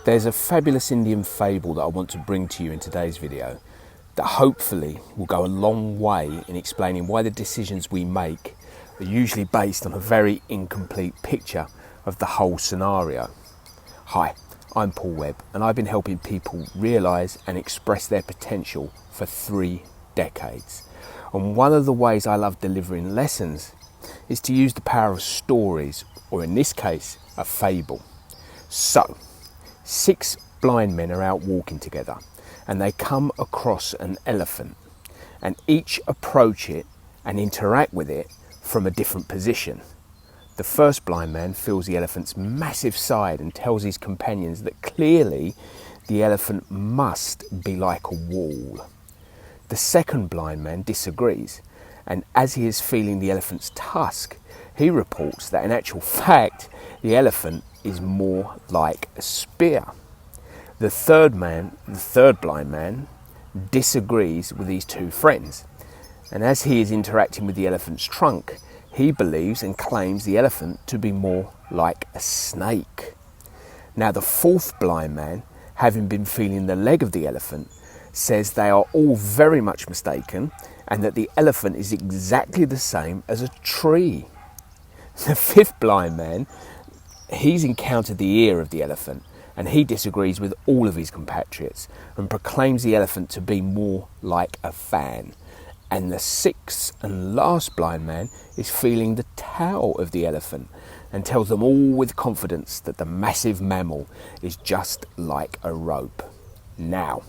There's a fabulous Indian fable that I want to bring to you in today's video that hopefully will go a long way in explaining why the decisions we make are usually based on a very incomplete picture of the whole scenario. Hi, I'm Paul Webb and I've been helping people realise and express their potential for 3 decades. And one of the ways I love delivering lessons is to use the power of stories, or in this case, a fable. So, 6 blind men are out walking together and they come across an elephant, and each approach it and interact with it from a different position. The first blind man feels the elephant's massive side and tells his companions that clearly the elephant must be like a wall. The second blind man disagrees, and as he is feeling the elephant's tusk, he reports that in actual fact the elephant is more like a spear. The third blind man, disagrees with his 2 friends, and as he is interacting with the elephant's trunk, he believes and claims the elephant to be more like a snake. Now the fourth blind man, having been feeling the leg of the elephant, says they are all very much mistaken and that the elephant is exactly the same as a tree. The fifth blind man, he's encountered the ear of the elephant and he disagrees with all of his compatriots and proclaims the elephant to be more like a fan. And the sixth and last blind man is feeling the tail of the elephant and tells them all with confidence that the massive mammal is just like a rope. Now,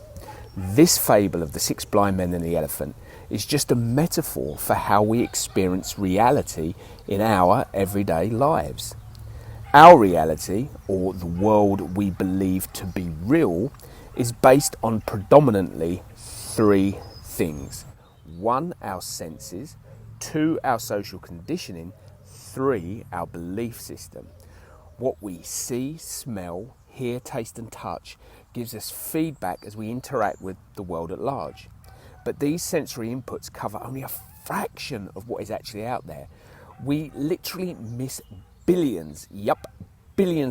this fable of the 6 blind men and the elephant is just a metaphor for how we experience reality in our everyday lives. Our reality, or the world we believe to be real, is based on predominantly 3 things. 1, our senses. 2, our social conditioning. 3, our belief system. What we see, smell, hear, taste and touch gives us feedback as we interact with the world at large. But these sensory inputs cover only a fraction of what is actually out there. We literally miss billions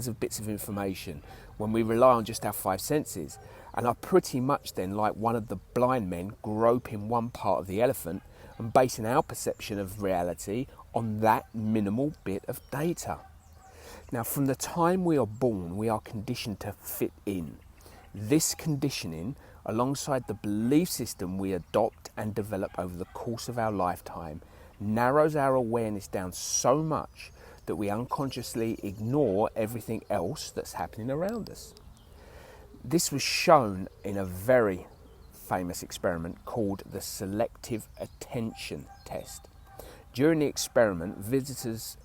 of bits of information when we rely on just our 5 senses, and are pretty much then like one of the blind men groping one part of the elephant and basing our perception of reality on that minimal bit of data. Now, from the time we are born, we are conditioned to fit in. This conditioning, alongside the belief system we adopt and develop over the course of our lifetime, narrows our awareness down so much that we unconsciously ignore everything else that's happening around us. This was shown in a very famous experiment called the selective attention test. During the experiment, viewers,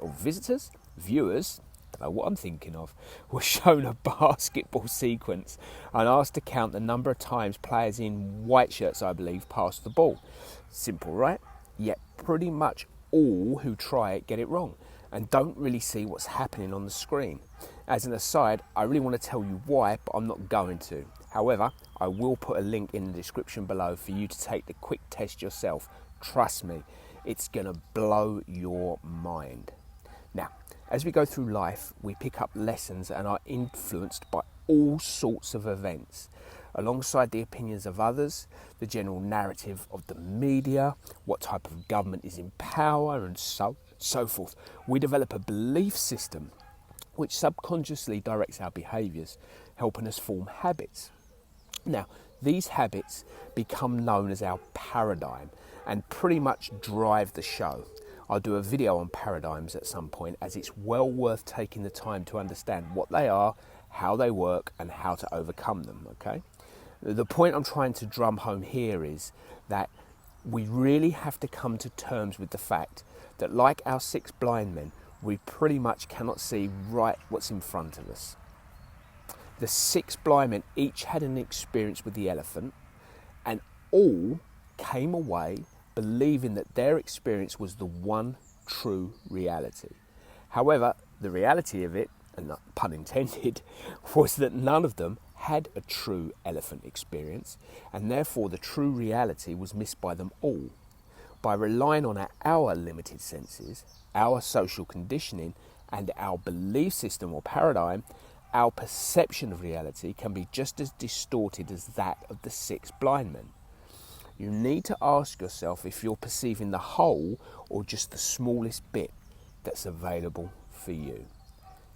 I don't know what I'm thinking of, were shown a basketball sequence and asked to count the number of times players in white shirts, I believe, pass the ball. Simple, right? Yet pretty much all who try it get it wrong and don't really see what's happening on the screen. As an aside, I really want to tell you why, but I'm not going to. However, I will put a link in the description below for you to take the quick test yourself. Trust me, it's going to blow your mind. Now, as we go through life, we pick up lessons and are influenced by all sorts of events, alongside the opinions of others, the general narrative of the media, what type of government is in power, and so forth. We develop a belief system which subconsciously directs our behaviours, helping us form habits. Now, these habits become known as our paradigm and pretty much drive the show. I'll do a video on paradigms at some point, as it's well worth taking the time to understand what they are, how they work and how to overcome them, okay? The point I'm trying to drum home here is that we really have to come to terms with the fact that, like our 6 blind men, we pretty much cannot see right what's in front of us. The 6 blind men each had an experience with the elephant, and all came away believing that their experience was the one true reality. However, the reality of it, and not pun intended, was that none of them had a true elephant experience, and therefore the true reality was missed by them all. By relying on our limited senses, our social conditioning, and our belief system or paradigm, our perception of reality can be just as distorted as that of the 6 blind men. You need to ask yourself if you're perceiving the whole or just the smallest bit that's available for you.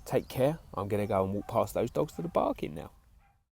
Take care. I'm going to go and walk past those dogs that are barking now.